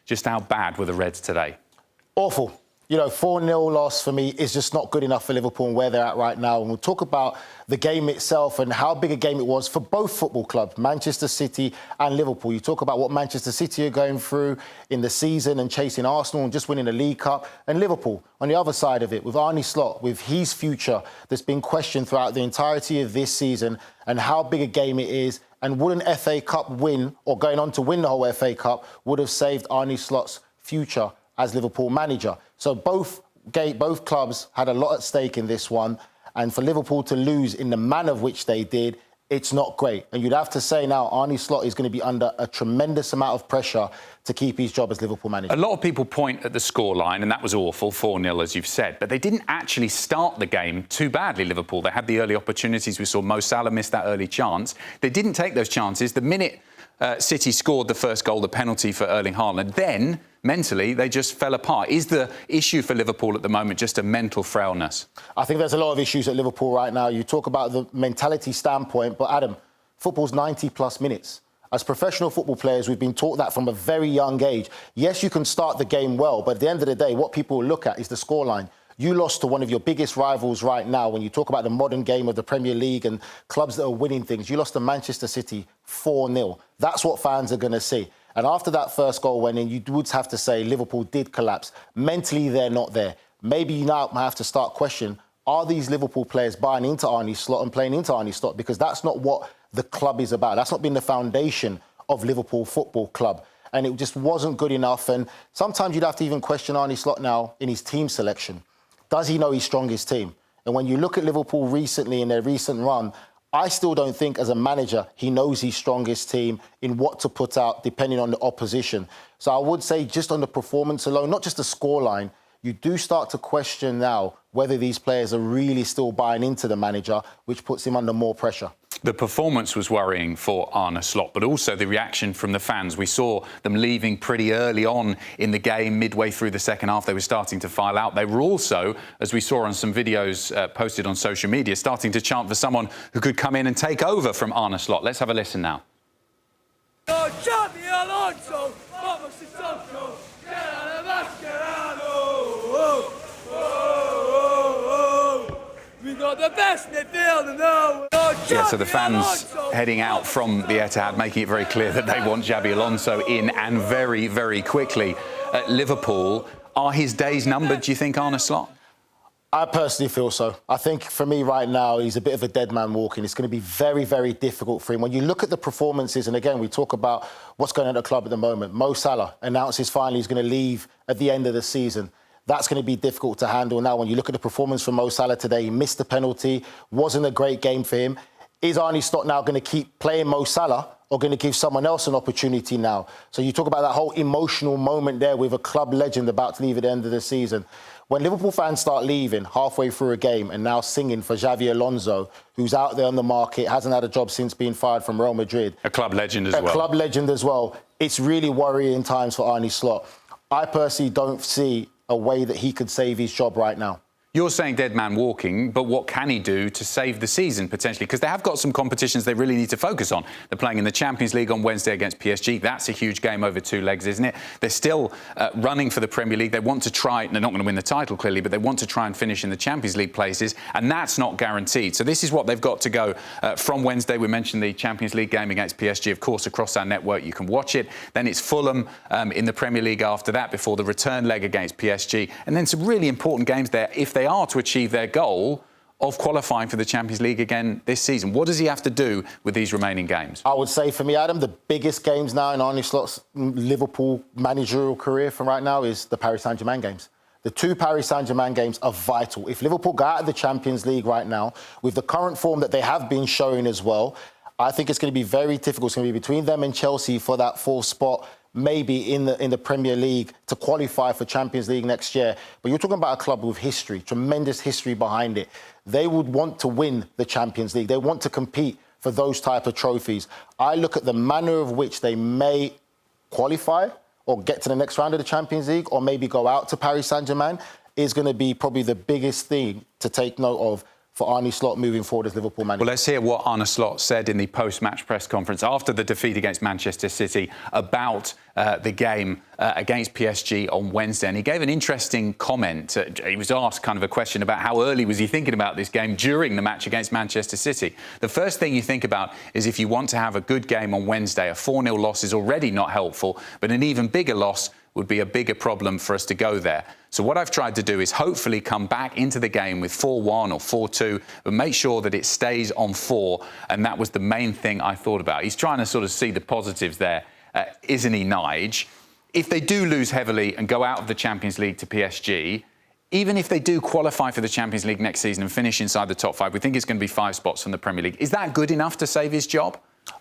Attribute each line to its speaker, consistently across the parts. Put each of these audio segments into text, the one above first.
Speaker 1: just how bad were the Reds today?
Speaker 2: Awful. You know, 4-0 loss for me is just not good enough for Liverpool and where they're at right now. And we'll talk about the game itself and how big a game it was for both football clubs, Manchester City and Liverpool. You talk about what Manchester City are going through in the season and chasing Arsenal and just winning the League Cup. And Liverpool, on the other side of it, with Arne Slot, with his future that's been questioned throughout the entirety of this season and how big a game it is. And would an FA Cup win, or going on to win the whole FA Cup, would have saved Arne Slot's future as Liverpool manager. So both clubs had a lot at stake in this one. And for Liverpool to lose in the manner of which they did, it's not great. And you'd have to say now Arne Slot is going to be under a tremendous amount of pressure to keep his job as Liverpool manager.
Speaker 1: A lot of people point at the scoreline, and that was awful, 4-0, as you've said. But they didn't actually start the game too badly, Liverpool. They had the early opportunities. We saw Mo Salah miss that early chance. They didn't take those chances. The minute City scored the first goal, the penalty for Erling Haaland, then mentally they just fell apart. Is the issue for Liverpool at the moment just a mental frailness?
Speaker 2: I think there's a lot of issues at Liverpool right now. You talk about the mentality standpoint, but Adam, football's 90-plus minutes. As professional football players, we've been taught that from a very young age. Yes, you can start the game well, but at the end of the day, what people look at is the scoreline. You lost to one of your biggest rivals right now. When you talk about the modern game of the Premier League and clubs that are winning things, you lost to Manchester City 4-0. That's what fans are going to see. And after that first goal went in, you would have to say Liverpool did collapse. Mentally, they're not there. Maybe you now have to start questioning, are these Liverpool players buying into Arne Slot and playing into Arne Slot? Because that's not what the club is about. That's not been the foundation of Liverpool Football Club. And it just wasn't good enough. And sometimes you'd have to even question Arne Slot now in his team selection. Does he know his strongest team? And when you look at Liverpool recently in their recent run, I still don't think as a manager he knows his strongest team in what to put out depending on the opposition. So I would say just on the performance alone, not just the scoreline, you do start to question now whether these players are really still buying into the manager, which puts him under more pressure.
Speaker 1: The performance was worrying for Arne Slot, but also the reaction from the fans. We saw them leaving pretty early on in the game, midway through the second half. They were starting to file out. They were also, as we saw on some videos posted on social media, starting to chant for someone who could come in and take over from Arne Slot. Let's have a listen now.
Speaker 3: Xabi Alonso, we got the best midfield now.
Speaker 1: Yeah, so the fans heading out from the Etihad, making it very clear that they want Xabi Alonso in, and very, very quickly. At Liverpool, are his days numbered, do you think, Arne Slot?
Speaker 2: I personally feel so. I think for me right now, he's a bit of a dead man walking. It's going to be very, very difficult for him. When you look at the performances, and again, we talk about what's going on at the club at the moment. Mo Salah announces finally he's going to leave at the end of the season. That's going to be difficult to handle now. When you look at the performance from Mo Salah today, he missed the penalty, wasn't a great game for him. Is Arne Slot now going to keep playing Mo Salah or going to give someone else an opportunity now? So you talk about that whole emotional moment there with a club legend about to leave at the end of the season. When Liverpool fans start leaving halfway through a game and now singing for Xabi Alonso, who's out there on the market, hasn't had a job since being fired from Real Madrid.
Speaker 1: A club legend as well.
Speaker 2: A club legend as well. It's really worrying times for Arne Slot. I personally don't see a way that he could save his job right now.
Speaker 1: You're saying dead man walking, but what can he do to save the season, potentially? Because they have got some competitions they really need to focus on. They're playing in the Champions League on Wednesday against PSG. That's a huge game over 2 legs, isn't it? They're still running for the Premier League. They want to try, they're not going to win the title, clearly, but they want to try and finish in the Champions League places, and that's not guaranteed. So this is what they've got to go from Wednesday. We mentioned the Champions League game against PSG, of course, across our network. You can watch it. Then it's Fulham in the Premier League after that, before the return leg against PSG. And then some really important games there if they are to achieve their goal of qualifying for the Champions League again this season. What does he have to do with these remaining games?
Speaker 2: I would say for me, Adam, the biggest games now in Arne Slot's Liverpool managerial career from right now is the Paris Saint-Germain games. The 2 Paris Saint-Germain games are vital. If Liverpool go out of the Champions League right now, with the current form that they have been showing as well, I think it's going to be very difficult. It's going to be between them and Chelsea for that 4th spot, maybe in the Premier League to qualify for Champions League next year. But you're talking about a club with history, tremendous history behind it. They would want to win the Champions League. They want to compete for those type of trophies. I look at the manner of which they may qualify or get to the next round of the Champions League or maybe go out to Paris Saint-Germain is going to be probably the biggest thing to take note of for Arne Slot moving forward as Liverpool manager?
Speaker 1: Well, let's hear what Arne Slot said in the post-match press conference after the defeat against Manchester City about the game against PSG on Wednesday. And he gave an interesting comment. He was asked kind of a question about how early was he thinking about this game during the match against Manchester City. The first thing you think about is if you want to have a good game on Wednesday, a 4-0 loss is already not helpful, but an even bigger loss would be a bigger problem for us to go there. So what I've tried to do is hopefully come back into the game with 4-1 or 4-2, but make sure that it stays on 4. And that was the main thing I thought about. He's trying to sort of see the positives there, isn't he, Nige? If they do lose heavily and go out of the Champions League to PSG, even if they do qualify for the Champions League next season and finish inside the top 5, we think it's going to be 5 spots from the Premier League. Is that good enough to save his job?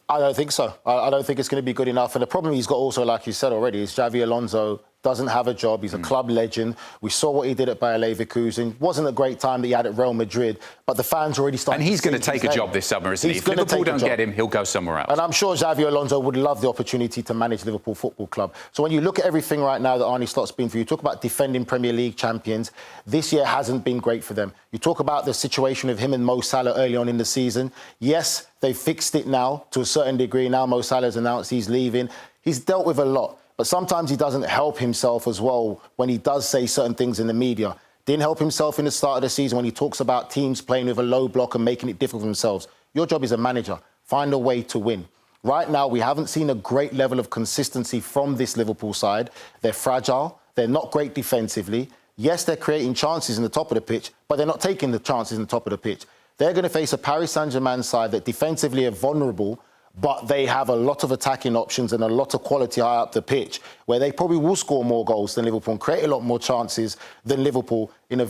Speaker 2: I don't think so. I don't think it's going to be good enough. And the problem he's got also, like you said already, is Xabi Alonso doesn't have a job. He's a club legend. We saw what he did at Bayer Leverkusen. Wasn't a great time that he had at Real Madrid, but the fans already started.
Speaker 1: And he's going to take a job this summer, isn't he? If Liverpool don't get him, he'll go somewhere else.
Speaker 2: And I'm sure Xabi Alonso would love the opportunity to manage Liverpool Football Club. So when you look at everything right now that Arne Slot's been through, you talk about defending Premier League champions. This year hasn't been great for them. You talk about the situation of him and Mo Salah early on in the season. Yes, they've fixed it now to a certain degree. Now Mo Salah's announced he's leaving. He's dealt with a lot. But sometimes he doesn't help himself as well when he does say certain things in the media. Didn't help himself in the start of the season when he talks about teams playing with a low block and making it difficult for themselves. Your job as a manager, find a way to win. Right now, we haven't seen a great level of consistency from this Liverpool side. They're fragile. They're not great defensively. Yes, they're creating chances in the top of the pitch, but they're not taking the chances in the top of the pitch. They're going to face a Paris Saint-Germain side that defensively are vulnerable, but they have a lot of attacking options and a lot of quality high up the pitch, where they probably will score more goals than Liverpool and create a lot more chances than Liverpool in a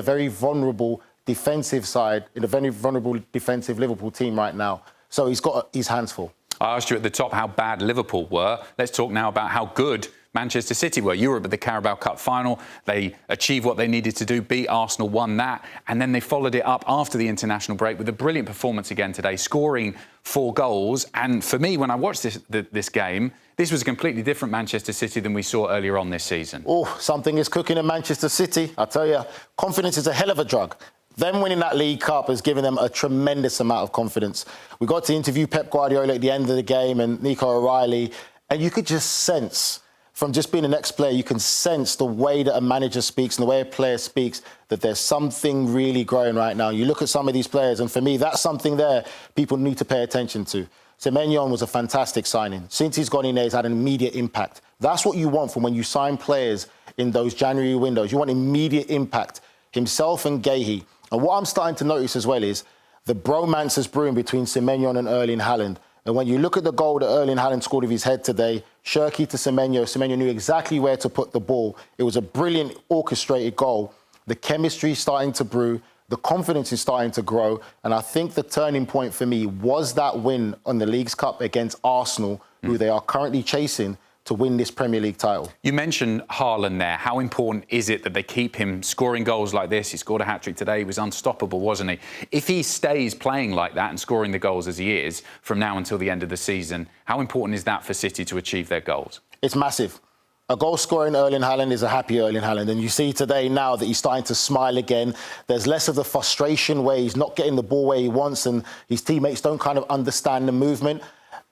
Speaker 2: very vulnerable defensive side, in a very vulnerable defensive Liverpool team right now. So he's got his hands full.
Speaker 1: I asked you at the top how bad Liverpool were. Let's talk now about how good Manchester City were. Europe at the Carabao Cup final. They achieved what they needed to do, beat Arsenal, won that. And then they followed it up after the international break with a brilliant performance again today, scoring 4 goals. And for me, when I watched this game, this was a completely different Manchester City than we saw earlier on this season.
Speaker 2: Oh, something is cooking in Manchester City. I tell you, confidence is a hell of a drug. Them winning that League Cup has given them a tremendous amount of confidence. We got to interview Pep Guardiola at the end of the game and Nico O'Reilly, and you could just sense, from just being an ex-player, you can sense the way that a manager speaks and the way a player speaks, that there's something really growing right now. You look at some of these players, and for me, that's something there people need to pay attention to. Semenyo was a fantastic signing. Since he's gone in there, he's had an immediate impact. That's what you want from when you sign players in those January windows. You want immediate impact. Himself and Guehi. And what I'm starting to notice as well is the bromance is brewing between Semenyo and Erling Haaland. And when you look at the goal that Erling Haaland scored with his head today, Cherki to Semenyo, Semenyo knew exactly where to put the ball. It was a brilliant orchestrated goal. The chemistry is starting to brew. The confidence is starting to grow. And I think the turning point for me was that win on the Leagues Cup against Arsenal, who they are currently chasing to win this Premier League title.
Speaker 1: You mentioned Haaland there. How important is it that they keep him scoring goals like this? He scored a hat-trick today. He was unstoppable, wasn't he? If he stays playing like that and scoring the goals as he is from now until the end of the season, how important is that for City to achieve their goals?
Speaker 2: It's massive. A goal-scoring Erling Haaland is a happy Erling Haaland. And you see today now that he's starting to smile again. There's less of the frustration where he's not getting the ball where he wants and his teammates don't kind of understand the movement.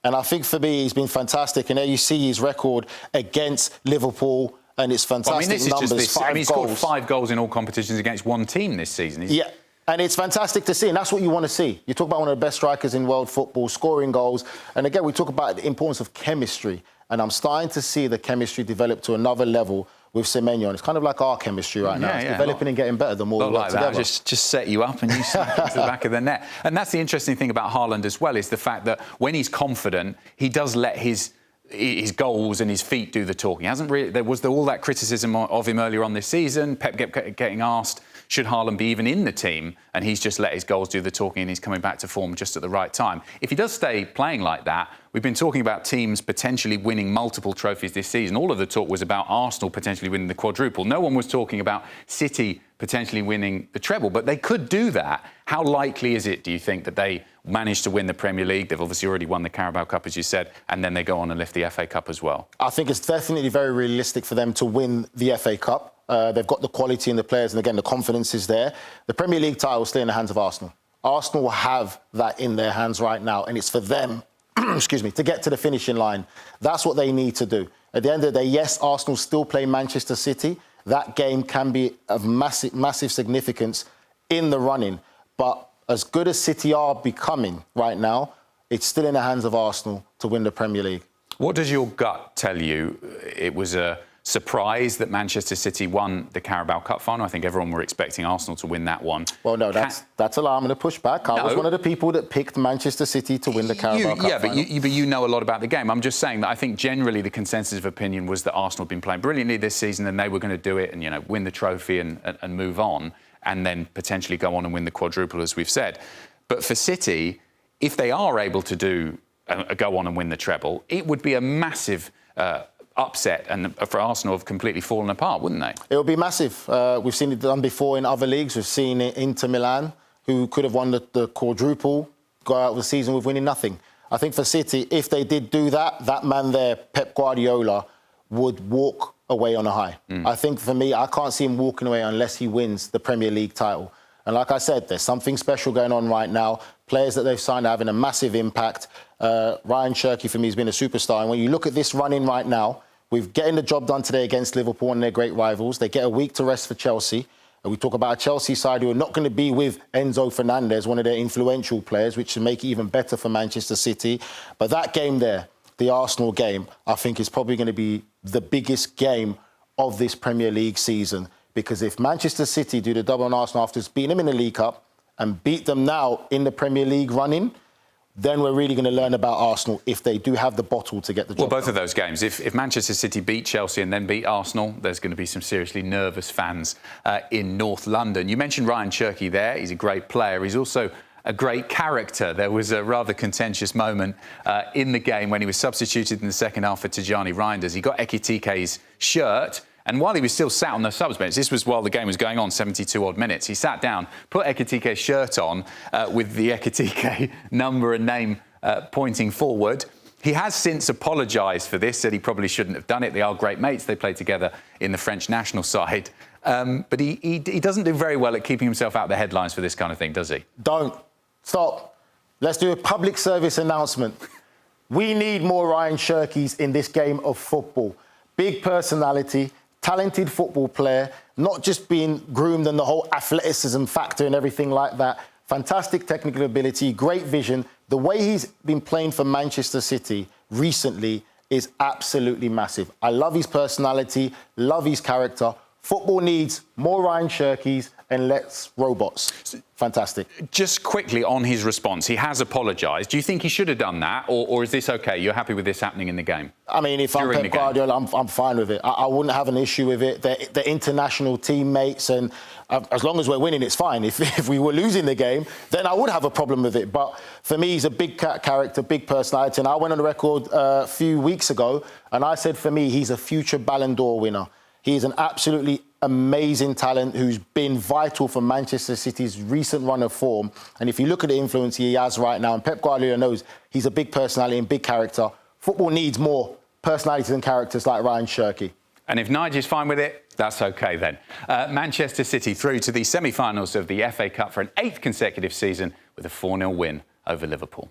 Speaker 2: And I think for me, he's been fantastic. And there you see his record against Liverpool, and it's fantastic numbers.
Speaker 1: He scored 5 goals in all competitions against one team this season.
Speaker 2: Yeah, and it's fantastic to see, and that's what you want to see. You talk about one of the best strikers in world football, scoring goals. And again, we talk about the importance of chemistry. And I'm starting to see the chemistry develop to another level with Semenyo. It's kind of like our chemistry right now. It's developing and getting better the more we work together.
Speaker 1: Just set you up and you smack into the back of the net. And that's the interesting thing about Haaland as well, is the fact that when he's confident, he does let his goals and his feet do the talking. He hasn't really. There was all that criticism of him earlier on this season. Pep getting asked, should Haaland be even in the team? And he's just let his goals do the talking and he's coming back to form just at the right time. If he does stay playing like that, we've been talking about teams potentially winning multiple trophies this season. All of the talk was about Arsenal potentially winning the quadruple. No one was talking about City potentially winning the treble, but they could do that. How likely is it, do you think, that they manage to win the Premier League? They've obviously already won the Carabao Cup, as you said, and then they go on and lift the FA Cup as well.
Speaker 2: I think it's definitely very realistic for them to win the FA Cup. They've got the quality in the players, and again, the confidence is there. The Premier League title is still in the hands of Arsenal. Arsenal have that in their hands right now, and it's for them, excuse me, to get to the finishing line. That's what they need to do. At the end of the day, yes, Arsenal still play Manchester City. That game can be of massive significance in the running. But as good as City are becoming right now, it's still in the hands of Arsenal to win the Premier League.
Speaker 1: What does your gut tell you? It was a surprise that Manchester City won the Carabao Cup final. I think everyone were expecting Arsenal to win that one.
Speaker 2: Well, no, that's a lie. I'm going to push back. I was one of the people that picked Manchester City to win the Carabao Cup final.
Speaker 1: But you know a lot about the game. I'm just saying that I think generally the consensus of opinion was that Arsenal have been playing brilliantly this season and they were going to do it and, win the trophy and move on and then potentially go on and win the quadruple, as we've said. But for City, if they are able to go on and win the treble, it would be a massive upset, and for Arsenal have completely fallen apart, wouldn't they? It
Speaker 2: would be massive. We've seen it done before in other leagues. We've seen it Inter Milan, who could have won the quadruple, go out of the season with winning nothing. I think for City, if they did do that, that man there, Pep Guardiola, would walk away on a high. I think for me, I can't see him walking away unless he wins the Premier League title. And like I said, there's something special going on right now. Players that they've signed are having a massive impact. Rayan Cherki, for me, has been a superstar. And when you look at this run-in right now, we're getting the job done today against Liverpool and their great rivals. They get a week to rest for Chelsea. And we talk about a Chelsea side who are not going to be with Enzo Fernandez, one of their influential players, which should make it even better for Manchester City. But that game there, the Arsenal game, I think is probably going to be the biggest game of this Premier League season. Because if Manchester City do the double on Arsenal after beating them in the League Cup and beat them now in the Premier League running, then we're really going to learn about Arsenal if they do have the bottle to get the job
Speaker 1: Well, both
Speaker 2: done.
Speaker 1: of those games. If Manchester City beat Chelsea and then beat Arsenal, there's going to be some seriously nervous fans in North London. You mentioned Rayan Cherki there. He's a great player. He's also a great character. There was a rather contentious moment in the game when he was substituted in the second half for Tijani Reinders. He got Ekitike's shirt, and while he was still sat on the subs bench, this was while the game was going on, 72-odd minutes, he sat down, put Ekitike's shirt on with the Ekitike number and name pointing forward. He has since apologised for this, said he probably shouldn't have done it. They are great mates. They play together in the French national side. But he doesn't do very well at keeping himself out of the headlines for this kind of thing, does he?
Speaker 2: Don't. Stop. Let's do a public service announcement. We need more Rayan Cherkis in this game of football. Big personality, talented football player, not just being groomed and the whole athleticism factor and everything like that. Fantastic technical ability, great vision. The way he's been playing for Manchester City recently is absolutely massive. I love his personality, love his character. Football needs more Rayan Cherkis and less robots. Fantastic.
Speaker 1: Just quickly on his response, he has apologised. Do you think he should have done that, or is this OK? You're happy with this happening in the game?
Speaker 2: I mean, if I'm Pep Guardiola, I'm fine with it. I wouldn't have an issue with it. They're international teammates, and as long as we're winning, it's fine. If we were losing the game, then I would have a problem with it. But for me, he's a big character, big personality. And I went on the record a few weeks ago, and I said, for me, he's a future Ballon d'Or winner. He is an absolutely amazing talent who's been vital for Manchester City's recent run of form. And if you look at the influence he has right now, and Pep Guardiola knows he's a big personality and big character, football needs more personalities and characters like Rayan Cherki.
Speaker 1: And if Nigel's fine with it, that's OK then. Manchester City through to the semi-finals of the FA Cup for an 8th consecutive season with a 4-0 win over Liverpool.